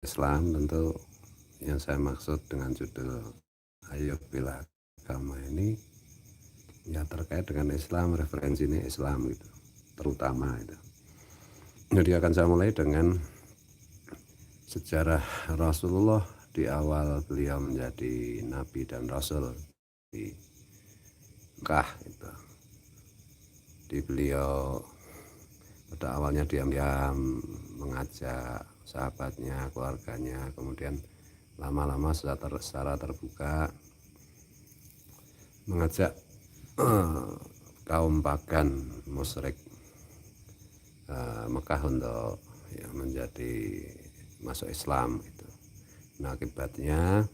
Islam, tentu yang saya maksud dengan judul Ayo Bela Agama ini ya terkait dengan Islam, referensi ini Islam gitu, terutama itu. Jadi akan saya mulai dengan sejarah Rasulullah di awal beliau menjadi Nabi dan Rasul di Mekah itu. Di beliau pada awalnya diam-diam mengajak sahabatnya, keluarganya, kemudian lama-lama secara terbuka mengajak kaum pagan musyrik Mekah untuk ya, menjadi masuk Islam itu. Nah akibatnya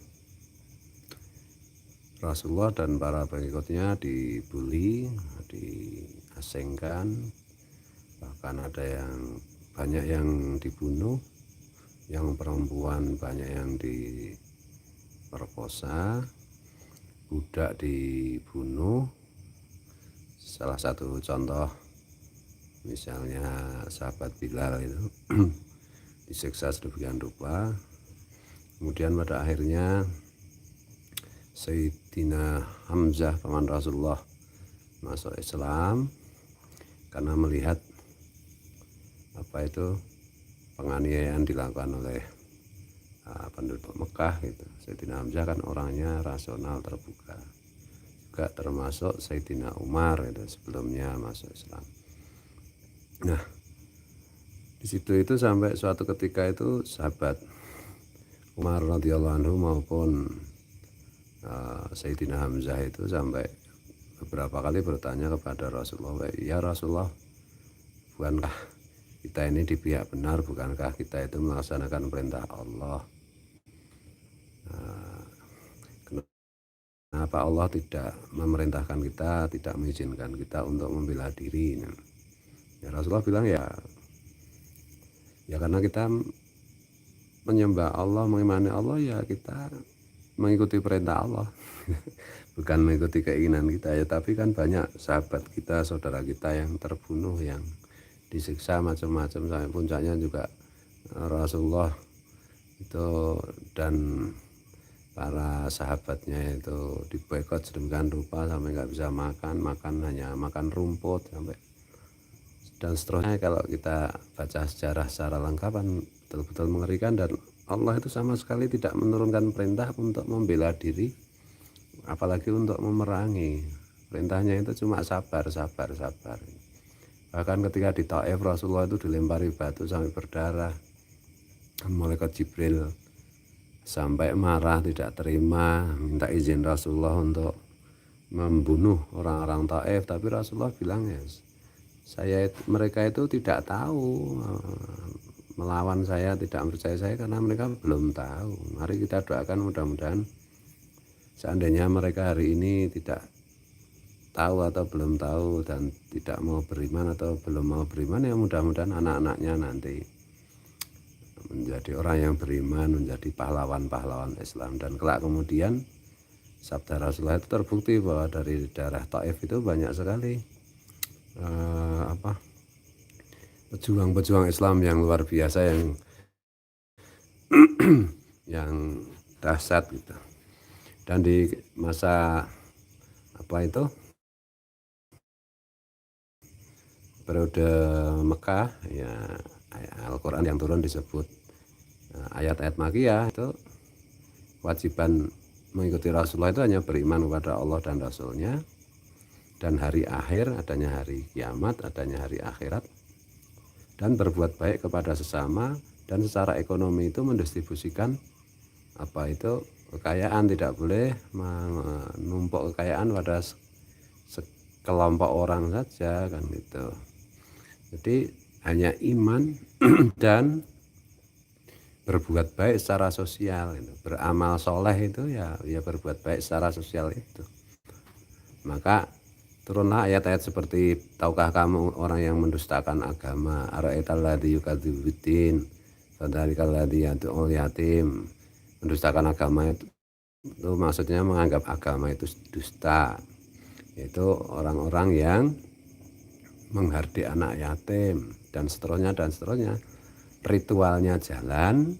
Rasulullah dan para pengikutnya dibully, diasingkan, bahkan ada yang banyak yang dibunuh, yang perempuan banyak yang diperkosa, budak dibunuh. Salah satu contoh misalnya sahabat Bilal itu disiksa sedemikian rupa. Kemudian pada akhirnya Sayyidina Hamzah paman Rasulullah masuk Islam karena melihat apa itu penganiayaan dilakukan oleh penduduk Mekah gitu. Sayyidina Hamzah kan orangnya rasional, terbuka. Juga termasuk Sayyidina Umar itu sebelumnya masuk Islam. Nah, di situ itu sampai suatu ketika itu sahabat Umar radhiyallahu anhu maupun Sayyidina Hamzah itu sampai beberapa kali bertanya kepada Rasulullah, ya Rasulullah, bukankah kita ini di pihak benar, bukankah kita itu melaksanakan perintah Allah? Kenapa Allah tidak memerintahkan kita, tidak mengizinkan kita untuk membela diri? Ya Rasulullah bilang ya karena kita menyembah Allah, mengimani Allah, ya kita mengikuti perintah Allah. Bukan mengikuti keinginan kita ya, tapi kan banyak sahabat kita, saudara kita yang terbunuh, yang disiksa macam-macam, sampai puncaknya juga Rasulullah itu dan para sahabatnya itu diboikot sedemikian rupa sampai nggak bisa makan hanya makan rumput sampai dan seterusnya. Kalau kita baca sejarah secara lengkap kan betul-betul mengerikan, dan Allah itu sama sekali tidak menurunkan perintah untuk membela diri, apalagi untuk memerangi. Perintahnya itu cuma sabar. Bahkan ketika di Taif Rasulullah itu dilempari batu sampai berdarah. Malaikat Jibril sampai marah, tidak terima, minta izin Rasulullah untuk membunuh orang-orang Taif. Tapi Rasulullah bilang ya, mereka itu tidak tahu melawan saya, tidak percaya saya karena mereka belum tahu. Mari kita doakan mudah-mudahan seandainya mereka hari ini tidak tahu atau belum tahu dan tidak mau beriman atau belum mau beriman, ya mudah-mudahan anak-anaknya nanti menjadi orang yang beriman, menjadi pahlawan-pahlawan Islam. Dan kelak kemudian sabda Rasulullah itu terbukti bahwa dari daerah Taif itu banyak sekali pejuang-pejuang Islam yang luar biasa, yang dahsyat gitu. Dan di masa periode Mekah ya, Al-Quran yang turun disebut ayat-ayat Makkiyah, itu kewajiban mengikuti Rasulullah itu hanya beriman kepada Allah dan Rasulnya, dan hari akhir, adanya hari kiamat, adanya hari akhirat, dan berbuat baik kepada sesama, dan secara ekonomi itu mendistribusikan kekayaan, tidak boleh menumpuk kekayaan pada sekelompok orang saja kan gitu. Jadi hanya iman dan berbuat baik secara sosial itu. Beramal soleh itu ya berbuat baik secara sosial itu. Maka turunlah ayat-ayat seperti, tahukah kamu orang yang mendustakan agama, ara'aital ladzi yukadzibu biddin, fadzalikal ladzi yad'ul yatim. Mendustakan agama itu maksudnya menganggap agama itu dusta, yaitu orang-orang yang menghardik anak yatim dan seterusnya. Ritualnya jalan,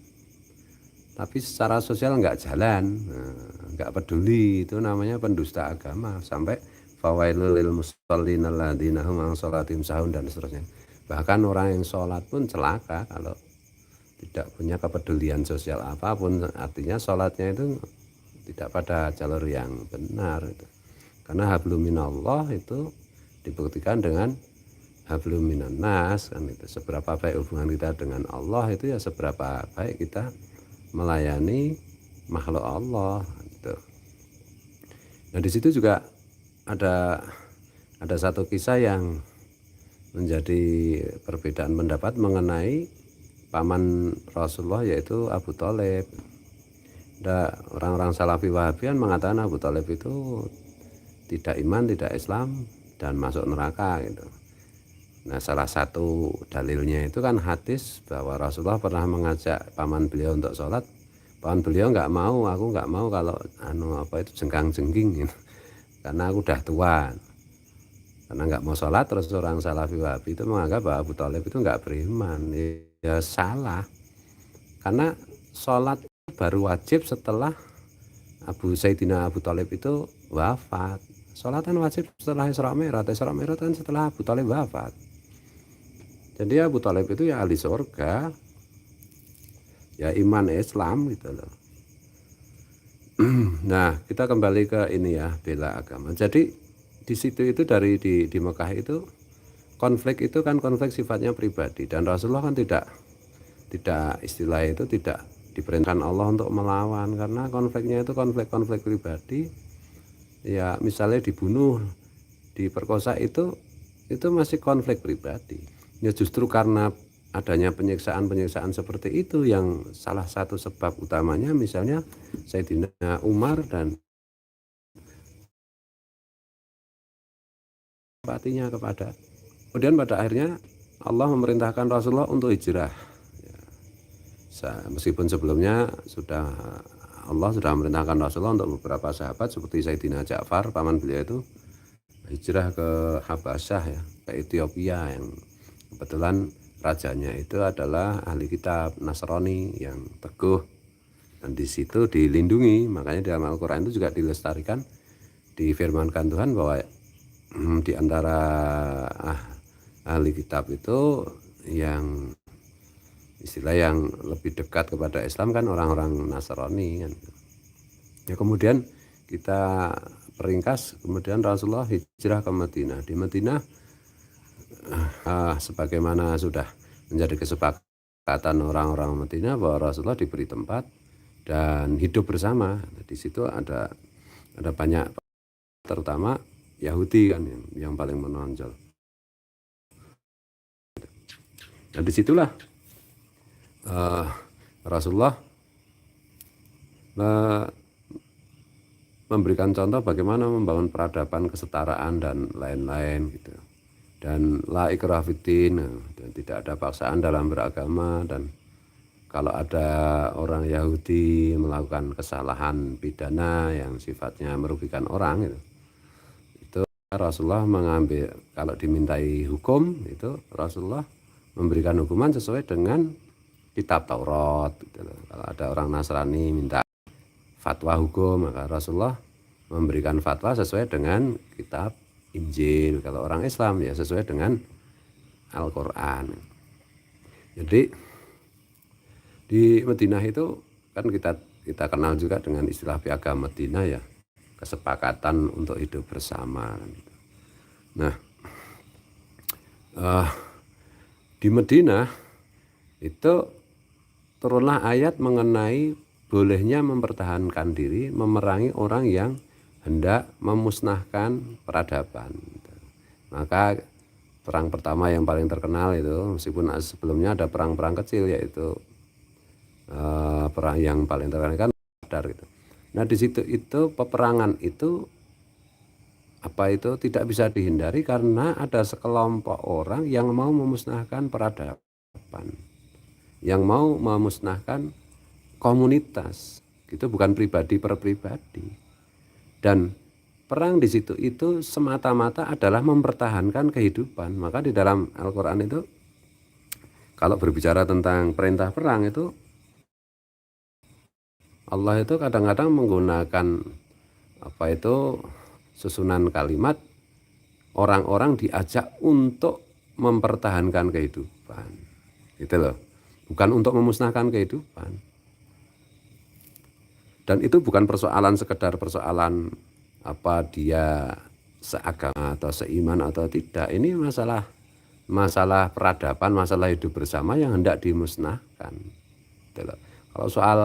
tapi secara sosial nggak jalan, nggak peduli, itu namanya pendusta agama. Sampai fawailul lil musallin alladzina hum an sholatim sahun dan seterusnya. Bahkan orang yang sholat pun celaka kalau tidak punya kepedulian sosial apapun. Artinya sholatnya itu tidak pada jalur yang benar itu. Karena hablum minallah itu dibuktikan dengan hablum minan nas kan itu. Seberapa baik hubungan kita dengan Allah itu ya seberapa baik kita melayani makhluk Allah gitu. Nah di situ juga ada satu kisah yang menjadi perbedaan pendapat mengenai paman Rasulullah, yaitu Abu Thalib. Ada orang-orang Salafi Wahabian mengatakan Abu Thalib itu tidak iman, tidak Islam, dan masuk neraka gitu. Nah salah satu dalilnya itu kan hadis bahwa Rasulullah pernah mengajak paman beliau untuk sholat. Paman beliau nggak mau, aku nggak mau kalau jengkang jengking gitu. Karena aku udah tua. Karena nggak mau sholat, terus orang Salafi Wahabi itu menganggap bahwa Abu Thalib itu nggak beriman. Ya salah. Karena sholat baru wajib setelah Sayyidina Abu Thalib itu wafat. Sholat kan wajib setelah Isra Mi'raj. Isra Mi'raj kan setelah Abu Thalib wafat. Jadi Abu Thalib itu ya ahli surga, ya iman Islam gitu loh. Nah kita kembali ke ini ya, bela agama. Jadi di situ itu dari di Mekah itu konflik itu kan konflik sifatnya pribadi, dan Rasulullah kan tidak istilah itu tidak diperintahkan Allah untuk melawan, karena konfliknya itu konflik pribadi. Ya misalnya dibunuh, diperkosa itu masih konflik pribadi. Ya justru karena adanya penyiksaan seperti itu yang salah satu sebab utamanya misalnya Sayyidina Umar dan simpatinya kepada. Kemudian pada akhirnya Allah memerintahkan Rasulullah untuk hijrah. Meskipun sebelumnya Allah sudah memerintahkan Rasulullah untuk beberapa sahabat seperti Sayyidina Ja'far, paman beliau itu hijrah ke Habasyah ya, ke Ethiopia, yang kebetulan rajanya itu adalah ahli kitab Nasrani yang teguh, dan di situ dilindungi. Makanya dalam Al-Quran itu juga dilestarikan, difirmankan Tuhan bahwa di antara ahli kitab itu yang istilah yang lebih dekat kepada Islam kan orang-orang Nasrani kan. Ya kemudian kita peringkas, kemudian Rasulullah hijrah ke Madinah. Di Madinah sebagaimana sudah menjadi kesepakatan orang-orang Madinah bahwa Rasulullah diberi tempat dan hidup bersama. Di situ ada banyak, terutama Yahudi kan yang paling menonjol. Dan disitulah Rasulullah memberikan contoh bagaimana membangun peradaban, kesetaraan dan lain-lain gitu. Dan la ikraha fiddin, dan tidak ada paksaan dalam beragama. Dan kalau ada orang Yahudi melakukan kesalahan pidana yang sifatnya merugikan orang itu Rasulullah mengambil, kalau dimintai hukum itu Rasulullah memberikan hukuman sesuai dengan kitab Taurat gitu. Kalau ada orang Nasrani minta fatwa hukum, maka Rasulullah memberikan fatwa sesuai dengan kitab Injil. Kalau orang Islam ya sesuai dengan Al-Quran. Jadi di Madinah itu kan kita kenal juga dengan istilah piagam Madinah ya, kesepakatan untuk hidup bersama. Nah di Madinah itu turunlah ayat mengenai bolehnya mempertahankan diri, memerangi orang yang hendak memusnahkan peradaban. Maka perang pertama yang paling terkenal itu, meskipun sebelumnya ada perang-perang kecil, yaitu perang yang paling terkenal kan Badar gitu. Nah di situ itu peperangan itu tidak bisa dihindari karena ada sekelompok orang yang mau memusnahkan peradaban, yang mau memusnahkan komunitas, itu bukan pribadi per pribadi. Dan perang di situ itu semata-mata adalah mempertahankan kehidupan. Maka di dalam Al-Quran itu kalau berbicara tentang perintah perang itu Allah itu kadang-kadang menggunakan susunan kalimat, orang-orang diajak untuk mempertahankan kehidupan, gitu loh, bukan untuk memusnahkan kehidupan. Dan itu bukan sekedar persoalan dia seagama atau seiman atau tidak. Ini masalah peradaban, masalah hidup bersama yang hendak dimusnahkan, gitu loh. Kalau soal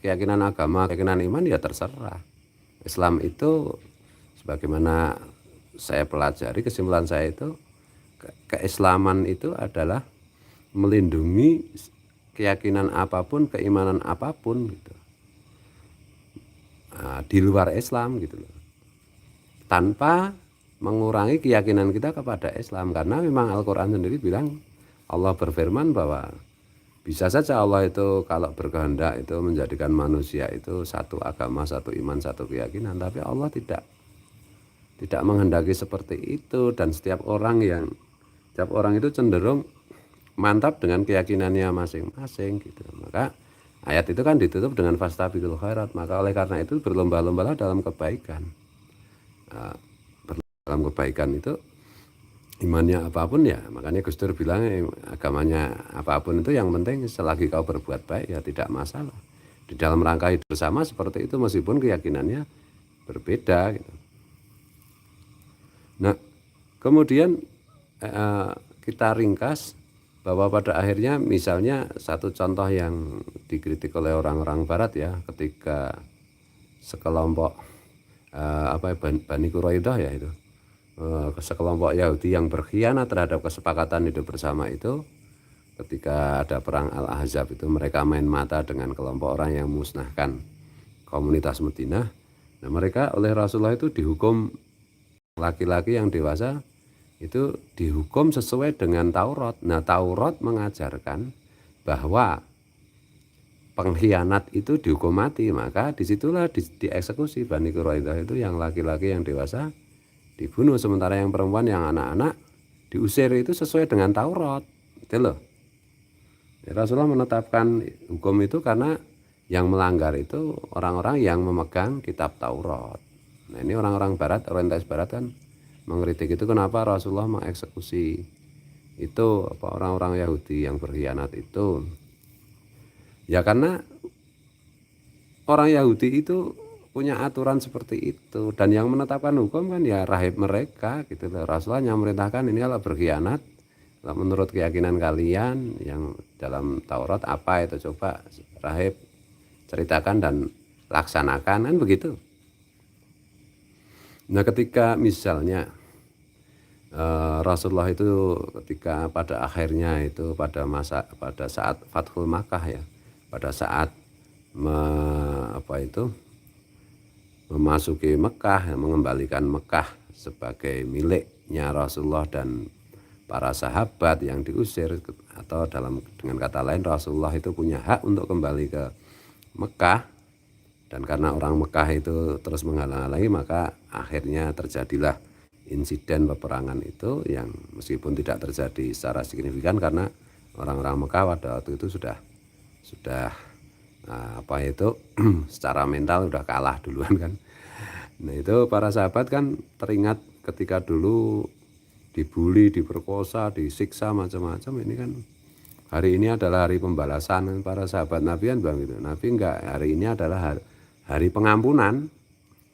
keyakinan agama, keyakinan iman ya terserah. Islam itu sebagaimana saya pelajari, kesimpulan saya itu, keislaman itu adalah melindungi keyakinan apapun, keimanan apapun gitu. Di luar Islam gitu loh. Tanpa mengurangi keyakinan kita kepada Islam, karena memang Al-Qur'an sendiri bilang, Allah berfirman bahwa bisa saja Allah itu kalau berkehendak itu menjadikan manusia itu satu agama, satu iman, satu keyakinan, tapi Allah tidak menghendaki seperti itu. Dan setiap orang itu cenderung mantap dengan keyakinannya masing-masing gitu. Maka ayat itu kan ditutup dengan fastabiqul khairat. Maka oleh karena itu berlomba-lombalah dalam kebaikan. Dalam kebaikan itu imannya apapun ya, makanya Gus Dur bilang agamanya apapun itu yang penting selagi kau berbuat baik ya tidak masalah. Di dalam rangka hidup bersama seperti itu meskipun keyakinannya berbeda gitu. Nah, kemudian kita ringkas bahwa pada akhirnya misalnya satu contoh yang dikritik oleh orang-orang barat ya, ketika sekelompok Bani Quraidah ya itu, sekelompok Yahudi yang berkhianat terhadap kesepakatan hidup bersama itu, ketika ada perang Al-Ahzab itu mereka main mata dengan kelompok orang yang musnahkan komunitas Madinah. Nah, mereka oleh Rasulullah itu dihukum, laki-laki yang dewasa itu dihukum sesuai dengan Taurat. Nah, Taurat mengajarkan bahwa pengkhianat itu dihukum mati, maka disitulah dieksekusi Bani Quraidah itu yang laki-laki yang dewasa dibunuh, sementara yang perempuan yang anak-anak diusir itu sesuai dengan Taurat, gitu loh. Ya, Rasulullah menetapkan hukum itu karena yang melanggar itu orang-orang yang memegang kitab Taurat. Nah, ini orang-orang barat, orientalis barat kan mengkritik itu, kenapa Rasulullah mengeksekusi itu orang-orang Yahudi yang berkhianat itu. Ya karena orang Yahudi itu punya aturan seperti itu, dan yang menetapkan hukum kan ya rahib mereka gitu loh. Rasulullah yang memerintahkan ini kalau berkhianat, kalau menurut keyakinan kalian yang dalam Taurat apa itu, coba rahib ceritakan dan laksanakan, kan begitu. Nah, ketika misalnya Rasulullah itu ketika pada akhirnya itu pada saat Fathul Makkah ya, pada saat memasuki Mekah, mengembalikan Mekah sebagai miliknya Rasulullah dan para sahabat yang diusir, atau dengan kata lain Rasulullah itu punya hak untuk kembali ke Mekah. Dan karena orang Mekah itu terus menghalang-halangi, maka akhirnya terjadilah insiden peperangan itu, yang meskipun tidak terjadi secara signifikan karena orang-orang Mekah pada waktu itu sudah secara mental sudah kalah duluan kan. Nah, itu para sahabat kan teringat ketika dulu dibully, diperkosa, disiksa macam-macam. Ini kan hari ini adalah hari pembalasan. Para sahabat Nabi kan bilang gitu, Nabi enggak, hari ini adalah hari pengampunan.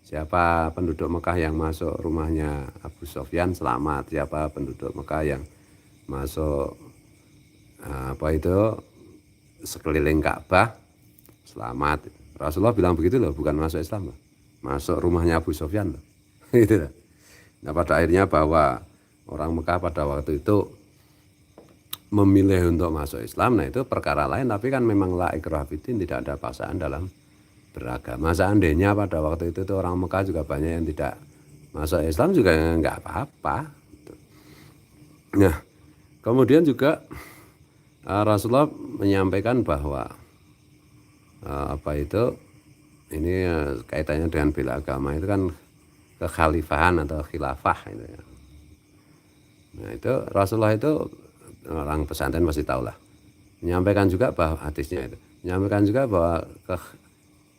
Siapa penduduk Mekah yang masuk rumahnya Abu Sofyan selamat, siapa penduduk Mekah yang masuk sekeliling Ka'bah selamat. Rasulullah bilang begitu loh, bukan masuk Islam loh, masuk rumahnya Abu Sofyan loh. Gitu loh. Nah, pada akhirnya bahwa orang Mekah pada waktu itu memilih untuk masuk Islam, nah itu perkara lain, tapi kan memang la ikraha fiddin, tidak ada paksaan dalam beragama. Seandainya pada waktu itu tuh orang Mekah juga banyak yang tidak masuk Islam juga nggak apa-apa. Nah, kemudian juga Rasulullah menyampaikan bahwa ini kaitannya dengan bela agama itu kan kekhalifahan atau khilafah itu ya. Nah, itu Rasulullah itu, orang pesantren pasti tahu lah, menyampaikan juga bahwa hadisnya itu menyampaikan juga bahwa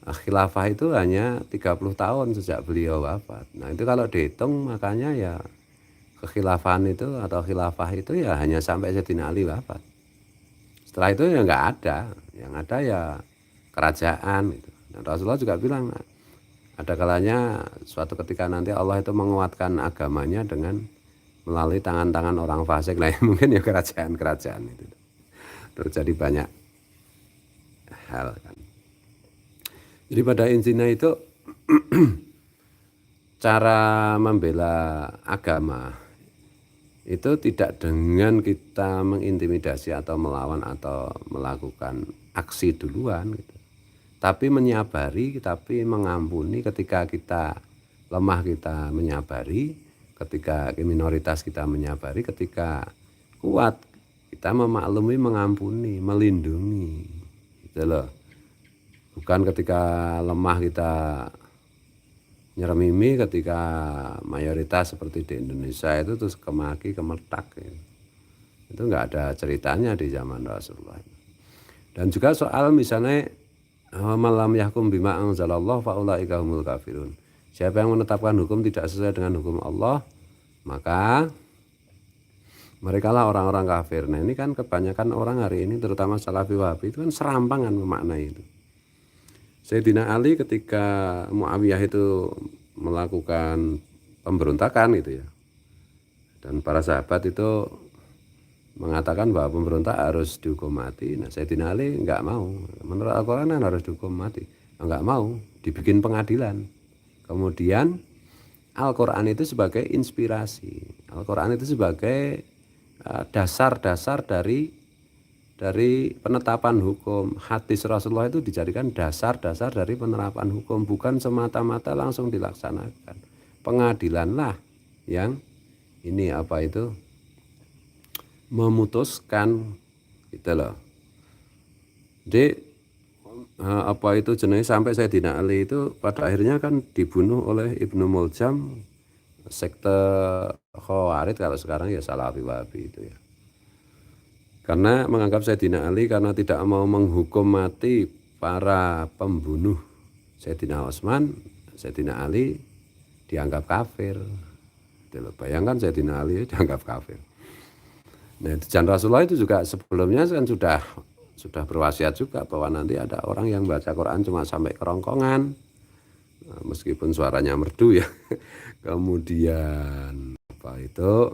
khilafah itu hanya 30 tahun sejak beliau wafat. Nah itu kalau dihitung makanya ya kekhilafahan itu atau khilafah itu ya hanya sampai Sayyidina Ali wafat. Setelah itu ya nggak ada, yang ada ya kerajaan gitu. Dan Rasulullah juga bilang ada kalanya suatu ketika nanti Allah itu menguatkan agamanya dengan melalui tangan-tangan orang fasik. Nah mungkin ya kerajaan-kerajaan itu terjadi banyak hal kan. Jadi pada intinya itu cara membela agama itu tidak dengan kita mengintimidasi atau melawan atau melakukan aksi duluan gitu. Tapi menyabari, tapi mengampuni ketika kita lemah, kita menyabari, ketika minoritas kita menyabari, ketika kuat kita memaklumi, mengampuni, melindungi gitu loh. Bukan ketika lemah kita nyeremimi, ketika mayoritas seperti di Indonesia itu terus kemaki kemertak gitu. Itu enggak ada ceritanya di zaman Rasulullah. Dan juga soal misalnya malam yahkum bima anzalallah faulaika humul kafirun. Siapa yang menetapkan hukum tidak sesuai dengan hukum Allah, maka mereka lah orang-orang kafir. Nah ini kan kebanyakan orang hari ini terutama Salafi Wahabi itu kan serampangan memaknai itu. Sayyidina Ali ketika Muawiyah itu melakukan pemberontakan gitu ya. Dan para sahabat itu mengatakan bahwa pemberontak harus dihukum mati. Nah Sayyidina Ali enggak mau. Menurut Al-Quran harus dihukum mati. Enggak mau, dibikin pengadilan. Kemudian Al-Quran itu sebagai inspirasi. Al-Quran itu sebagai dasar-dasar dari penetapan hukum. Hadis Rasulullah itu dijadikan dasar-dasar dari penerapan hukum, bukan semata-mata langsung dilaksanakan. Pengadilanlah yang ini apa itu memutuskan gitu loh. Jadi apa itu jenis sampai Sayyidina Ali itu pada akhirnya kan dibunuh oleh Ibnu Muljam, sekte Khawarij kalau sekarang ya Salafi Wahabi itu ya. Karena menganggap Sayyidina Ali karena tidak mau menghukum mati para pembunuh Sayyidina Utsman, Sayyidina Ali dianggap kafir. Bayangkan Sayyidina Ali dianggap kafir. Nah, dan Rasulullah itu juga sebelumnya kan sudah berwasiat juga bahwa nanti ada orang yang baca Quran cuma sampai kerongkongan, meskipun suaranya merdu ya. Kemudian apa itu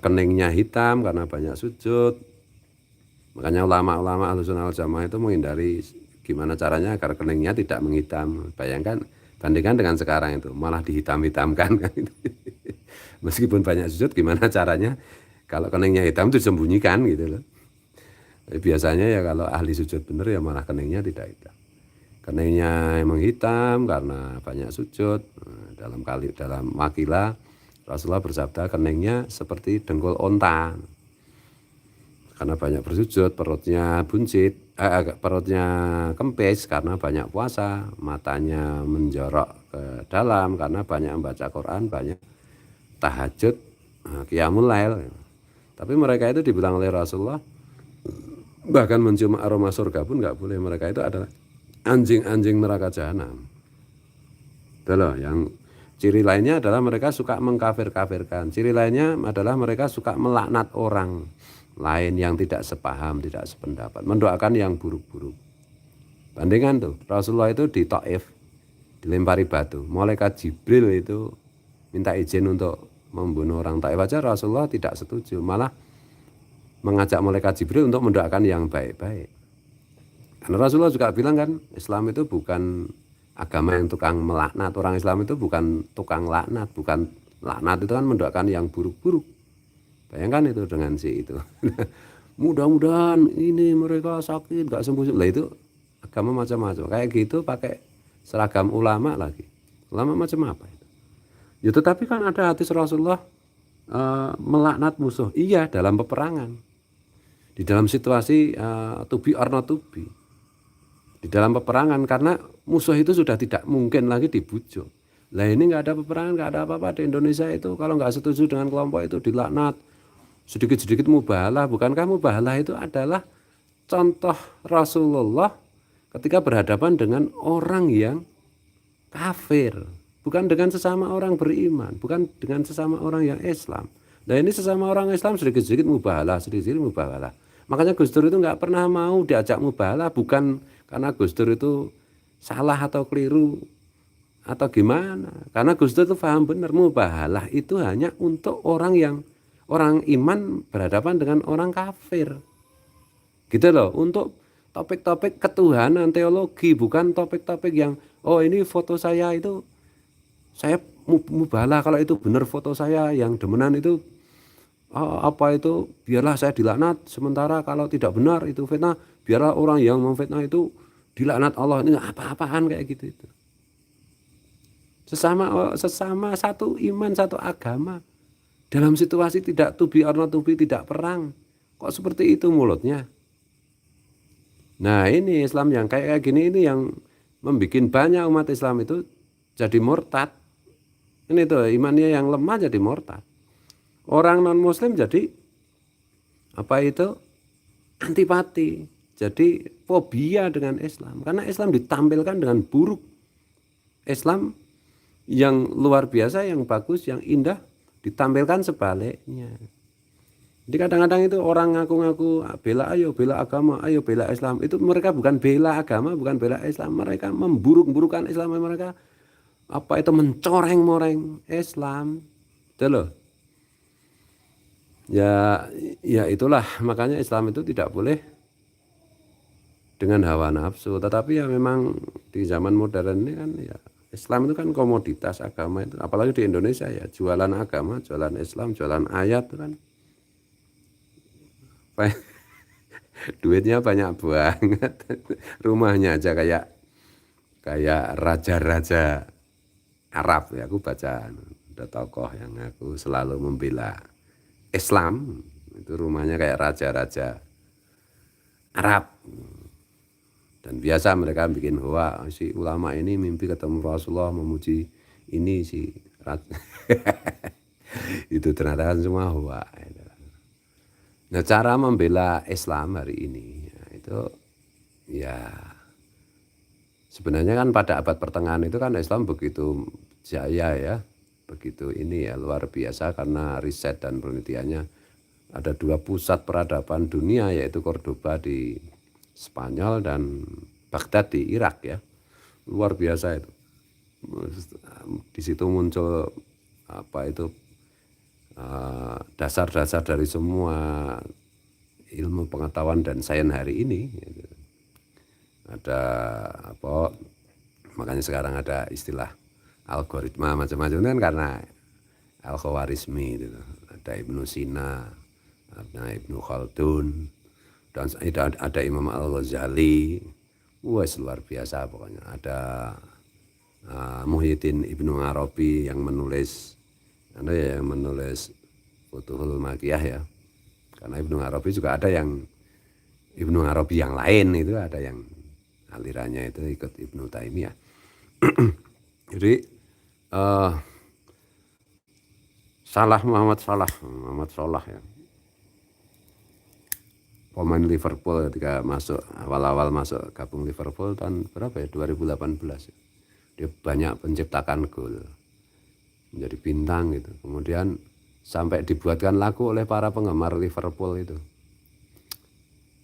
keningnya hitam karena banyak sujud. Makanya ulama-ulama Ahlussunnah wal Jamaah itu menghindari gimana caranya agar keningnya tidak menghitam. Bayangkan bandingkan dengan sekarang itu malah dihitam-hitamkan kan. Meskipun banyak sujud gimana caranya kalau keningnya hitam itu disembunyikan gitu loh. Biasanya ya kalau ahli sujud bener ya malah keningnya tidak hitam. Keningnya emang hitam karena banyak sujud. Dalam wakilah Rasulullah bersabda keningnya seperti dengkul onta. Karena banyak bersujud, perutnya buncit, perutnya kempis karena banyak puasa, matanya menjorok ke dalam karena banyak membaca Quran, banyak tahajud, qiyamul lail. Tapi mereka itu dibilang oleh Rasulullah bahkan mencium aroma surga pun nggak boleh. Mereka itu adalah anjing-anjing neraka jahanam. Itu loh yang ciri lainnya adalah mereka suka mengkafir-kafirkan. Ciri lainnya adalah mereka suka melaknat orang lain yang tidak sepaham, tidak sependapat, mendoakan yang buruk-buruk. Bandingan tuh, Rasulullah itu di Taif dilempari batu. Malaikat Jibril itu minta izin untuk membunuh orang Taif aja Rasulullah tidak setuju, malah mengajak malaikat Jibril untuk mendoakan yang baik-baik. Karena Rasulullah juga bilang kan, Islam itu bukan agama yang tukang melaknat. Orang Islam itu bukan tukang laknat, bukan laknat itu kan mendoakan yang buruk-buruk. Bayangkan itu dengan si itu. Mudah-mudahan ini mereka sakit gak sembuh. Lah itu agama macam-macam. Kayak gitu pakai seragam ulama lagi. Ulama macam apa itu? Ya tetapi kan ada hadis Rasulullah melaknat musuh. Iya dalam peperangan. Di dalam situasi to be or not to be. Di dalam peperangan karena musuh itu sudah tidak mungkin lagi dibujuk. Lah ini nggak ada peperangan, nggak ada apa-apa di Indonesia itu kalau nggak setuju dengan kelompok itu dilaknat. Sedikit-sedikit mubahalah. Bukankah mubahalah itu adalah contoh Rasulullah ketika berhadapan dengan orang yang kafir, bukan dengan sesama orang beriman, bukan dengan sesama orang yang Islam. Nah ini sesama orang Islam sedikit-sedikit mubahalah, sedikit-sedikit mubahalah. Makanya Gus Dur itu nggak pernah mau diajak mubahalah, bukan karena Gus Dur itu salah atau keliru atau gimana. Karena Gus Dur itu paham benar, mubahalah itu hanya untuk orang yang orang iman berhadapan dengan orang kafir. Gitu loh, untuk topik-topik ketuhanan teologi, bukan topik-topik yang oh ini foto saya itu saya mubahalah kalau itu benar foto saya, yang demenan itu apa itu biarlah saya dilaknat, sementara kalau tidak benar itu fitnah biarlah orang yang memfitnah itu dilaknat Allah. Ini apa-apaan kayak gitu itu. Sesama satu iman, satu agama, dalam situasi tidak to be or not to be, tidak perang, kok seperti itu mulutnya. Nah ini Islam yang kayak gini ini yang membuat banyak umat Islam itu jadi murtad. Ini tuh imannya yang lemah jadi murtad. Orang non muslim jadi apa itu antipati, jadi fobia dengan Islam, karena Islam ditampilkan dengan buruk. Islam yang luar biasa, yang bagus, yang indah ditampilkan sebaliknya. Jadi kadang-kadang itu orang ngaku-ngaku bela agama, ayo bela Islam. Itu mereka bukan bela agama, bukan bela Islam, mereka memburuk-burukan Islam, mereka apa itu mencoreng-moreng Islam. Itu loh. Ya itulah makanya Islam itu tidak boleh dengan hawa nafsu. Tetapi ya memang di zaman modern ini kan ya Islam itu kan komoditas agama itu, apalagi di Indonesia ya, jualan agama, jualan Islam, jualan ayat itu kan duitnya banyak banget. Rumahnya aja kayak raja-raja Arab ya. Aku baca ada tokoh yang aku selalu membela Islam, itu rumahnya kayak raja-raja Arab. Dan biasa mereka bikin hoa, si ulama ini mimpi ketemu Rasulullah memuji ini si itu ternyata kan semua hoa. Nah cara membela Islam hari ini itu ya sebenarnya kan pada abad pertengahan itu kan Islam begitu jaya ya, begitu ini ya luar biasa, karena riset dan penelitiannya ada 2 pusat peradaban dunia, yaitu Cordoba di Spanyol dan Baghdad di Irak ya. Luar biasa itu. Di situ muncul apa itu dasar-dasar dari semua ilmu pengetahuan dan sains hari ini. Ada apa? Makanya sekarang ada istilah algoritma macam-macam kan karena Al-Khawarizmi itu. Ada Ibnu Sina, ada Ibnu Khaldun, dan ada Imam Al-Ghazali. Wah luar biasa pokoknya. Ada Muhyiddin Ibnu Arabi yang menulis Futuhul Makiyah ya. Karena Ibnu Arabi juga ada yang Ibnu Arabi yang lain, itu ada yang alirannya itu ikut Ibnu Taimiyah. Jadi Muhammad Salah ya, pemain Liverpool ketika awal-awal masuk gabung Liverpool tahun berapa ya, 2018 ya. Dia banyak menciptakan gol, menjadi bintang gitu. Kemudian sampai dibuatkan lagu oleh para penggemar Liverpool itu.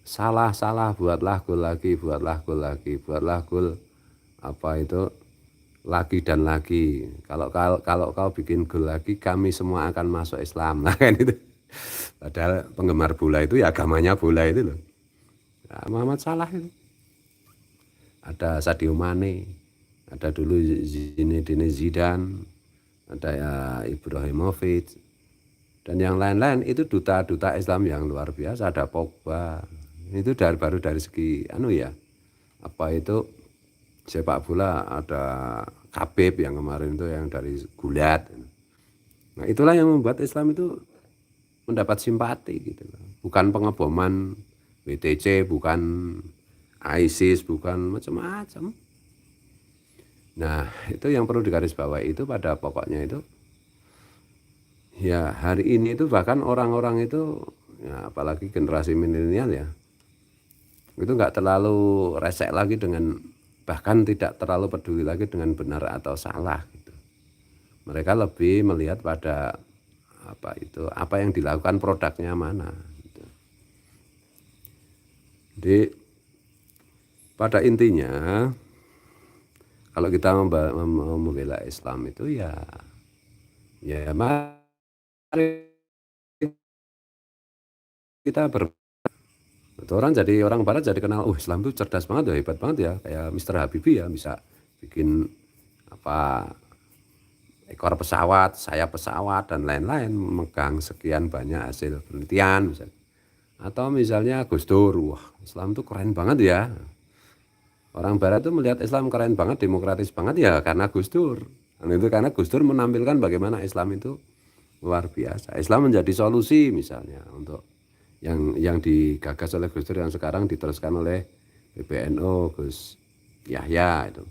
Salah buatlah gol lagi, buatlah gol apa itu lagi dan lagi. Kalau kau bikin gol lagi, kami semua akan masuk Islam. Nah kan itu. Padahal penggemar bola itu ya agamanya bola itu loh. Nah, Muhammad Salah itu. Ada Sadio Mane, ada dulu Zinedine Zidane, ada ya Ibrahimovic, dan yang lain-lain itu duta-duta Islam yang luar biasa. Ada Pogba. Itu baru dari segi apa itu sepak bola. Ada Khabib yang kemarin itu yang dari Gulat. Nah itulah yang membuat Islam itu mendapat simpati gitu. Bukan pengeboman WTC, bukan ISIS, bukan macam-macam. Nah itu yang perlu digarisbawahi itu pada pokoknya itu ya, hari ini itu bahkan orang-orang itu ya, apalagi generasi milenial ya, itu nggak terlalu resek lagi dengan, bahkan tidak terlalu peduli lagi dengan benar atau salah gitu. Mereka lebih melihat pada apa yang dilakukan, produknya mana gitu. Jadi pada intinya kalau kita membela Islam itu ya mari kita orang barat jadi kenal, Islam itu cerdas banget ya, hebat banget ya, kayak Mr. Habibie ya, bisa bikin ekor pesawat, sayap pesawat dan lain-lain, memegang sekian banyak hasil penelitian misalnya. Atau misalnya Gus Dur, wah Islam itu keren banget ya. Orang barat itu melihat Islam keren banget, demokratis banget ya karena Gus Dur. Dan itu karena Gus Dur menampilkan bagaimana Islam itu luar biasa. Islam menjadi solusi misalnya untuk yang digagas oleh Gus Dur yang sekarang diteruskan oleh PBNU Gus Yahya itu.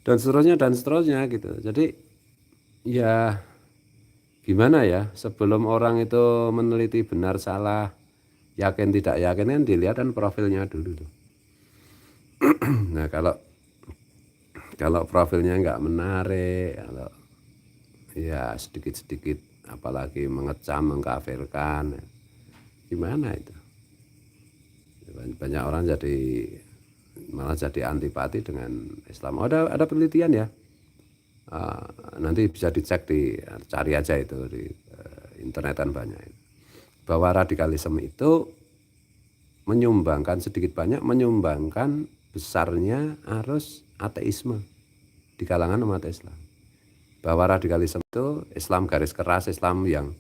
Dan seterusnya gitu. Jadi ya gimana ya, sebelum orang itu meneliti benar salah, yakin tidak yakin kan dilihat kan profilnya dulu tuh. Nah kalau profilnya nggak menarik, kalau ya sedikit-sedikit apalagi mengecam, mengkafirkan, gimana itu? Banyak orang malah jadi antipati dengan Islam. Ada penelitian ya, nanti bisa dicek, cari aja itu di internetan banyak, bahwa radikalisme itu sedikit banyak menyumbangkan besarnya arus ateisme di kalangan umat Islam. Bahwa radikalisme itu Islam garis keras, Islam yang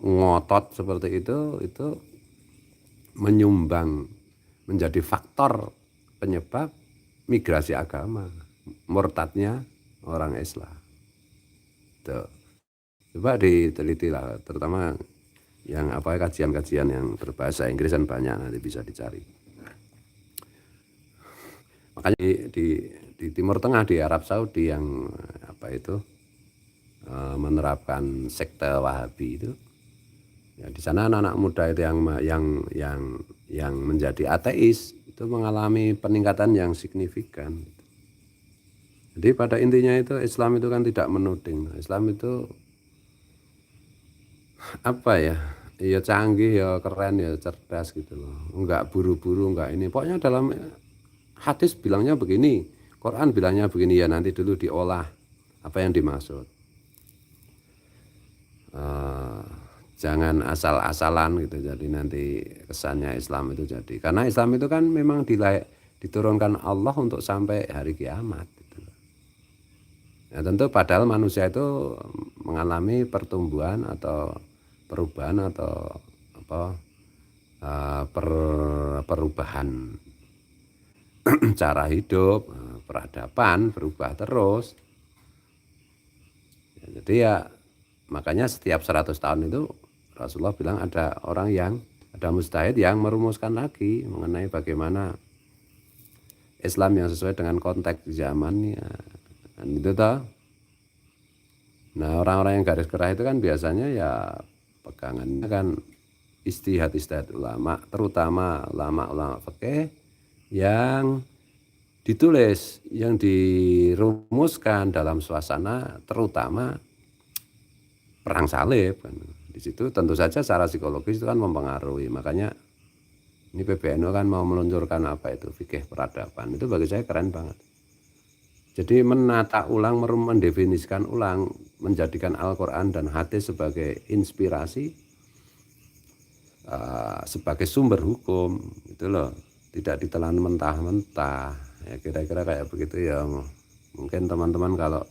ngotot seperti itu menyumbang, menjadi faktor penyebab migrasi agama, murtadnya orang Islam. Tuh. Coba diteliti lah, terutama yang kajian-kajian yang berbahasa Inggris kan banyak, nanti bisa dicari. Makanya di Timur Tengah, di Arab Saudi yang menerapkan sekte Wahabi itu, ya di sana anak-anak muda itu yang menjadi ateis itu mengalami peningkatan yang signifikan. Jadi pada intinya itu Islam itu kan tidak menuding. Islam itu ya canggih, ya keren, ya cerdas gitu loh. Enggak buru-buru, enggak ini. Pokoknya dalam hadis bilangnya begini, Quran bilangnya begini, ya nanti dulu diolah apa yang dimaksud. Jangan asal-asalan gitu, jadi nanti kesannya Islam itu jadi, karena Islam itu kan memang diturunkan Allah untuk sampai hari kiamat gitu. Ya tentu padahal manusia itu mengalami pertumbuhan atau perubahan atau perubahan cara hidup, peradaban berubah terus. Ya, jadi ya makanya setiap 100 tahun itu Rasulullah bilang ada mujtahid yang merumuskan lagi mengenai bagaimana Islam yang sesuai dengan konteks zamannya. Dan itu toh. Nah, orang-orang yang garis keras itu kan biasanya ya pegangannya kan istihad ulama, terutama ulama fikih yang ditulis, yang dirumuskan dalam suasana terutama perang salib kan. Di situ tentu saja secara psikologis itu kan mempengaruhi. Makanya ini PBNU kan mau meluncurkan fikih peradaban. Itu bagi saya keren banget. Jadi menata ulang, mendefinisikan ulang, menjadikan Al-Quran dan hadis sebagai inspirasi, sebagai sumber hukum, itu loh, tidak ditelan mentah-mentah. Ya kira-kira kayak begitu ya. Mungkin teman-teman kalau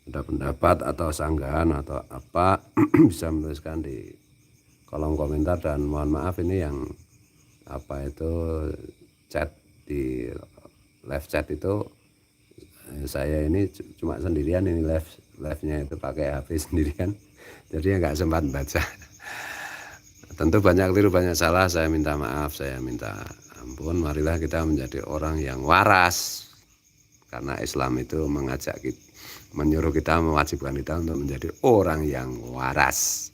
ada pendapat atau sanggahan atau apa bisa menuliskan di kolom komentar, dan mohon maaf ini yang chat di live chat itu saya ini cuma sendirian, ini live-nya itu pakai HP sendirian, jadi nggak sempat baca. Tentu banyak keliru, banyak salah, saya minta maaf, saya minta ampun. Marilah kita menjadi orang yang waras, karena Islam itu menyuruh kita, mewajibkan kita untuk menjadi orang yang waras.